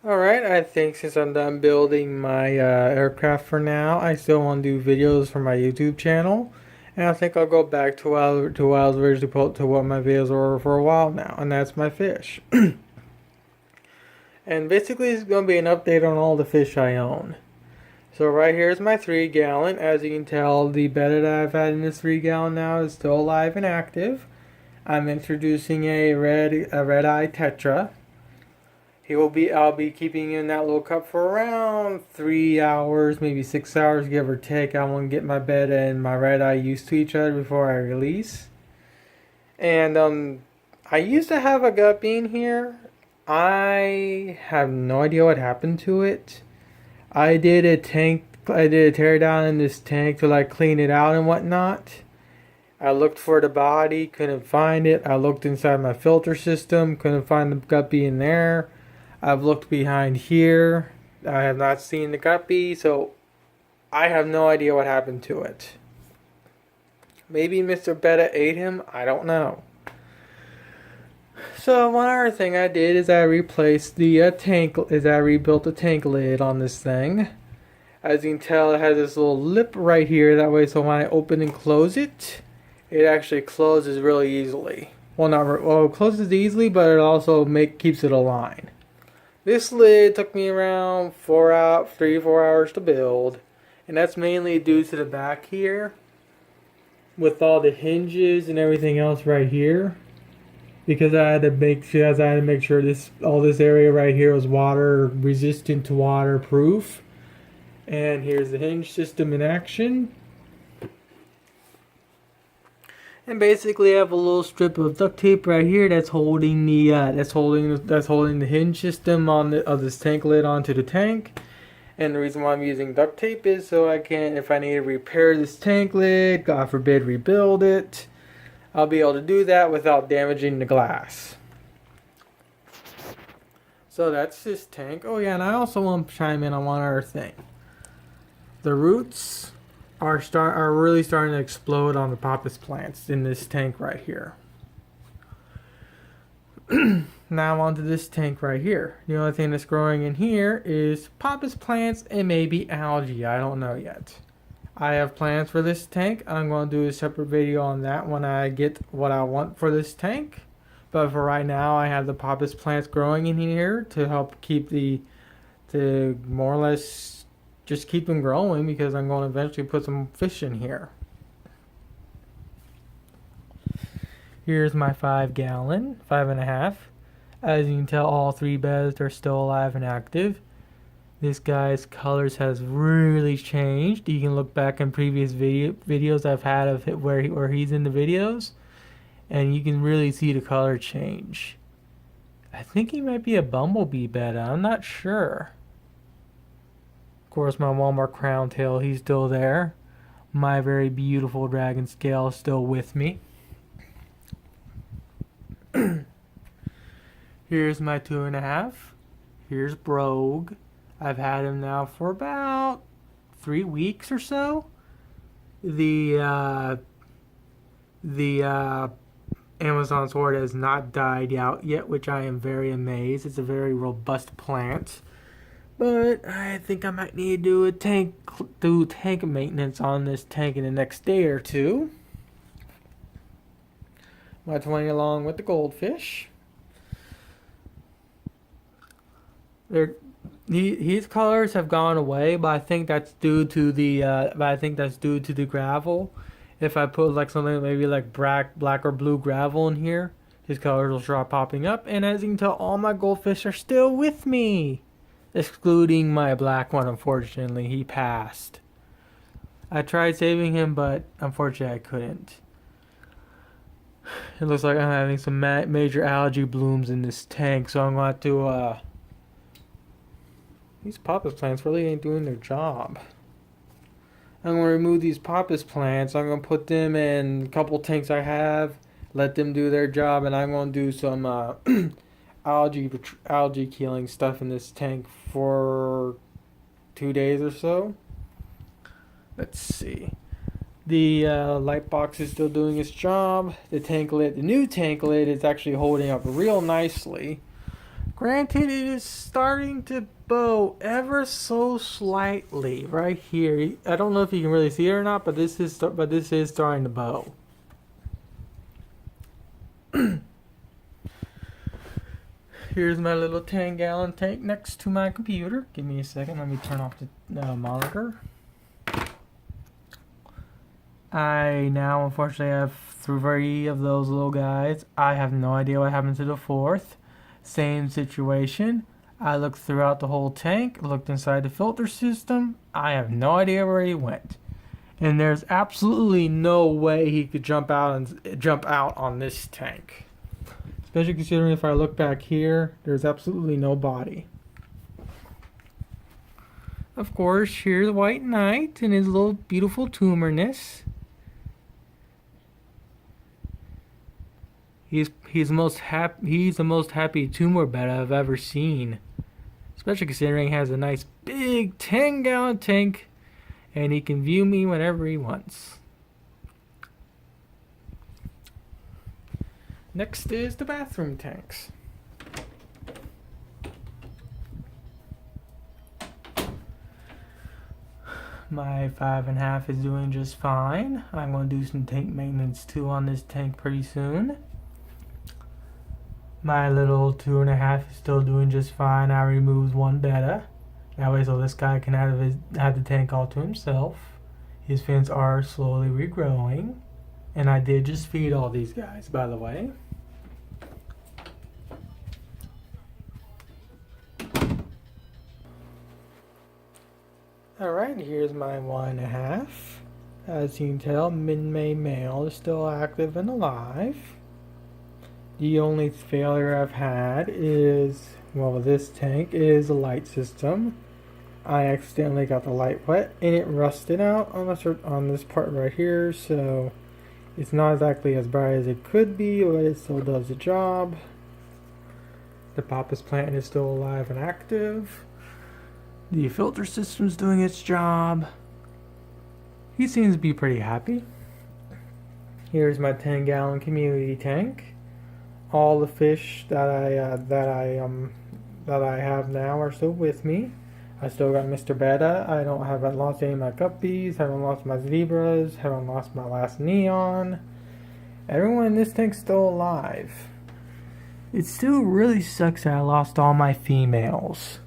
Alright, I think since I'm done building my aircraft for now, I still want to do videos for my YouTube channel. And I think I'll go back to what I was originally put to what my videos were for a while now, and that's my fish. And basically it's going to be an update on all the fish I own. So right here is my 3 gallon. As you can tell, the betta that I've had in this 3 gallon now is still alive and active. I'm introducing a red-eye tetra. I'll be keeping in that little cup for around 3 hours, maybe 6 hours, give or take. I want to get my betta and my red eye used to each other before I release. And I used to have a guppy in here. I have no idea what happened to it. I did a tear down in this tank to like clean it out and whatnot. I looked for the body, couldn't find it. I looked inside my filter system, couldn't find the guppy in there. I've looked behind here. I have not seen the guppy, so I have no idea what happened to it. Maybe Mr. Betta ate him. I don't know. So one other thing I did is I replaced the tank. I rebuilt the tank lid on this thing. As you can tell, it has this little lip right here. That way, so when I open and close it, it actually closes really easily. Well, it closes easily, but it also keeps it aligned. This lid took me around 4 hours to build, and that's mainly due to the back here with all the hinges and everything else right here, because I had to make sure all this area right here was water resistant to waterproof. And here's the hinge system in action. And basically, I have a little strip of duct tape right here that's holding the hinge system of this tank lid onto the tank. And the reason why I'm using duct tape is so I can, if I need to repair this tank lid, God forbid rebuild it, I'll be able to do that without damaging the glass. So that's this tank. Oh yeah, and I also want to chime in on one other thing. The roots are really starting to explode on the papas plants in this tank right here. Now onto this tank right here. The only thing that's growing in here is papas plants and maybe algae. I don't know yet. I have plans for this tank. I'm going to do a separate video on that when I get what I want for this tank. But for right now, I have the papas plants growing in here to help to more or less just keep them growing, because I'm going to eventually put some fish in here. Here's my 5-gallon, 5.5. As you can tell, all 3 beds are still alive and active. This guy's colors has really changed. You can look back in previous videos I've had of it where he's in the videos, and you can really see the color change. I think he might be a bumblebee betta. I'm not sure. Of course, my Walmart crown tail, he's still there. My very beautiful dragon scale is still with me. Here's my 2.5. Here's Brogue. I've had him now for about 3 weeks or so. The Amazon sword has not died out yet, which I am very amazed. It's a very robust plant. But I think I might need to do tank maintenance on this tank in the next day or two. My 20 along with the goldfish. His colors have gone away, but I think that's due to the gravel. If I put like something maybe like black or blue gravel in here, his colors will start popping up. And as you can tell, all my goldfish are still with me, excluding my black one. Unfortunately, he passed. I tried saving him, but unfortunately I couldn't. It looks like I'm having some major algae blooms in this tank, so I'm going to have to these papas plants really ain't doing their job. I'm going to remove these papas plants. I'm going to put them in a couple tanks I have, let them do their job, and I'm going to do some algae killing stuff in this tank for 2 days or so. Let's see. The light box is still doing its job. The new tank lid is actually holding up real nicely. Granted, it is starting to bow ever so slightly right here. I don't know if you can really see it or not, but this is starting to bow. Here's my little 10-gallon tank next to my computer. Give me a second. Let me turn off the monitor. I now unfortunately have 3 of those little guys. I have no idea what happened to the 4th. Same situation. I looked throughout the whole tank, looked inside the filter system. I have no idea where he went. And there's absolutely no way he could jump out on this tank. Especially considering if I look back here, there's absolutely no body. Of course, here's White Knight and his little beautiful tumorness. He's the most happy tumor bed I've ever seen. Especially considering he has a nice big 10-gallon tank and he can view me whenever he wants. Next is the bathroom tanks. My 5.5 is doing just fine. I'm going to do some tank maintenance too on this tank pretty soon. My little 2.5 is still doing just fine. I removed one betta. That way so this guy can have the tank all to himself. His fins are slowly regrowing. And I did just feed all these guys, by the way. Alright, here's my 1.5. As you can tell, mid-May male is still active and alive. The only failure I've had is, well, with this tank, is the light system. I accidentally got the light wet and it rusted out on this part right here, so it's not exactly as bright as it could be, but it still does the job. The Papa's plant is still alive and active. The filter system's doing its job. He seems to be pretty happy. Here's my 10-gallon community tank. All the fish that I have now are still with me. I still got Mr. Betta. I haven't lost any of my guppies. Haven't lost my zebras. Haven't lost my last neon. Everyone in this tank's still alive. It still really sucks that I lost all my females,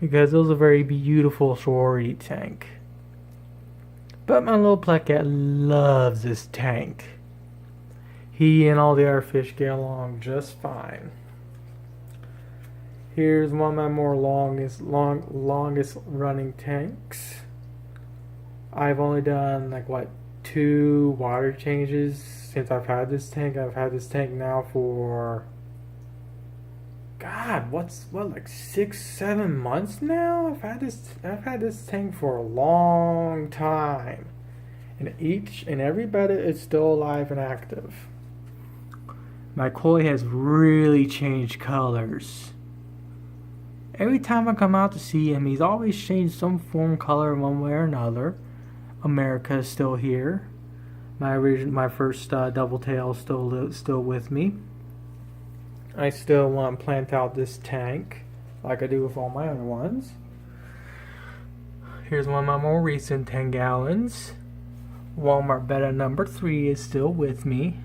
because it was a very beautiful sorority tank. But my little plaquette loves this tank. He and all the other fish get along just fine. Here's one of my more longest running tanks. I've only done 2 water changes since I've had this tank. I've had this tank now for 6-7 months now. I've had this tank for a long time, and each and every betta is still alive and active. My koi has really changed colors. Every time I come out to see him, he's always changed some form color one way or another. America is still here. My first double tail is still with me. I still want to plant out this tank like I do with all my other ones. Here's one of my more recent 10 gallons. Walmart betta number 3 is still with me.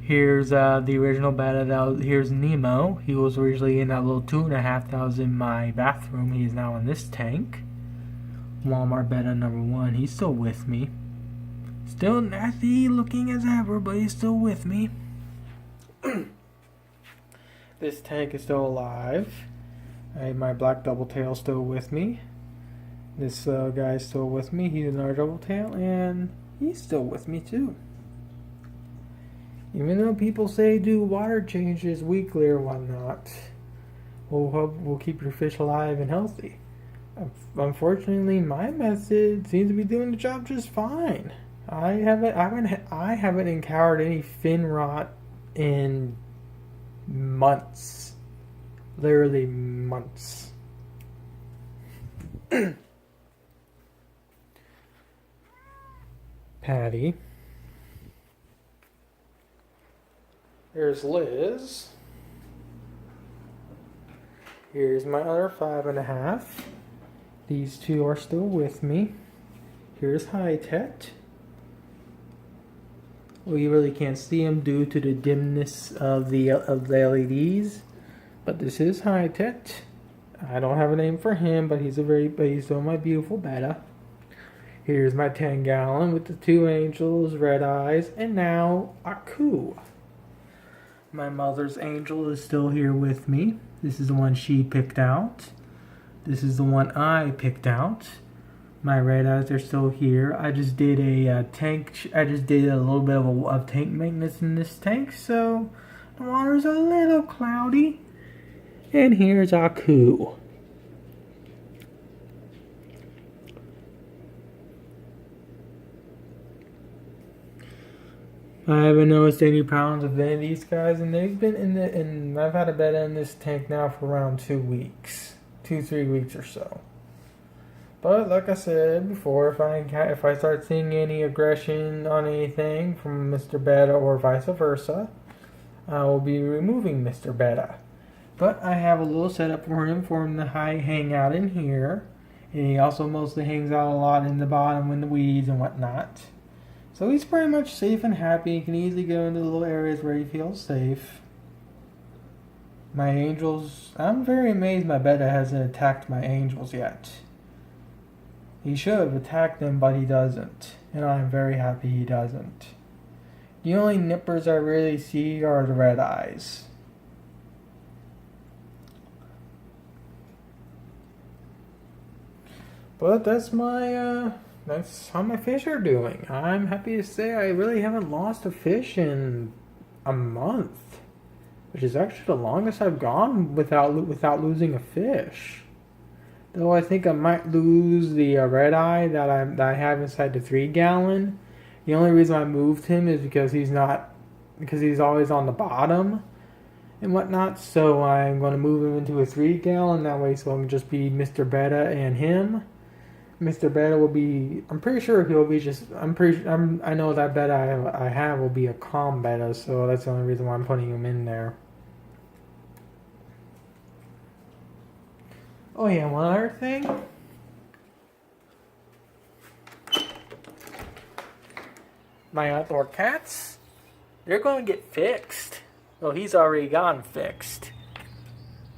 Here's the original betta. Here's Nemo. He was originally in that little 2.5 that was in my bathroom. He's now in this tank. Walmart betta number 1. He's still with me. Still nasty looking as ever, but he's still with me. This tank is still alive. My black double tail still with me. This guy's still with me. He's another double tail, and he's still with me too. Even though people say do water changes weekly or whatnot, we'll keep your fish alive and healthy. Unfortunately, my method seems to be doing the job just fine. I haven't encountered any fin rot in months. Literally months. Patty. There's Liz. Here's my other 5.5. These two are still with me. Here's High Tet. Well, you really can't see him due to the dimness of the LEDs, but this is High Tet. I don't have a name for him, but he's still my beautiful betta. Here's my 10-gallon with the two angels, Red Eyes, and now Aku. My mother's angel is still here with me. This is the one she picked out. This is the one I picked out. My Red Eyes are still here. I just did a tank. I just did a little bit of tank maintenance in this tank, so the water's a little cloudy. And here's Aku. I haven't noticed any problems with any of these guys, and they've been and I've had a betta in this tank now for around 2 weeks, 2-3 weeks or so. But like I said before, if I start seeing any aggression on anything from Mr. Betta or vice versa, I will be removing Mr. Betta. But I have a little setup for him to hang out in here. And he also mostly hangs out a lot in the bottom in the weeds and whatnot. So he's pretty much safe and happy. He can easily go into the little areas where he feels safe. My angels, I'm very amazed my betta hasn't attacked my angels yet. He should have attacked them, but he doesn't. And I'm very happy he doesn't. The only nippers I really see are the Red Eyes. But that's how my fish are doing. I'm happy to say I really haven't lost a fish in a month, which is actually the longest I've gone without losing a fish. Though I think I might lose the red eye that I have inside the 3-gallon. The only reason I moved him is because he's always on the bottom and whatnot. So I'm going to move him into a 3-gallon that way, so it can just be Mr. Betta and him. Mr. Betta will be. I'm pretty sure he'll be just. I know that betta I have will be a calm betta, so that's the only reason why I'm putting him in there. Oh yeah, one other thing. My outdoor cats, they're going to get fixed. Well, he's already gotten fixed.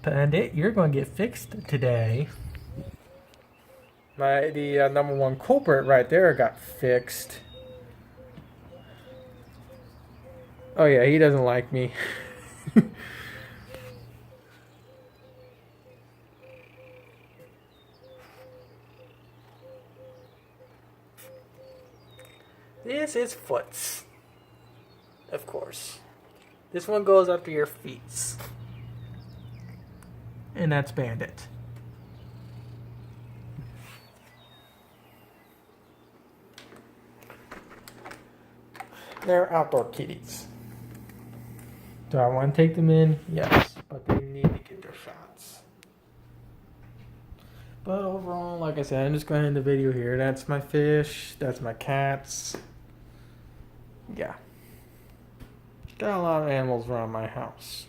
Bandit, you're going to get fixed today. The number one culprit right there got fixed. Oh yeah, he doesn't like me. This is Foots. Of course. This one goes up to your feet. And that's Bandit. They're outdoor kitties. Do I want to take them in? Yes, but they need to get their shots. But overall, like I said, I'm just going to end the video here. That's my fish. That's my cats. Yeah. Got a lot of animals around my house.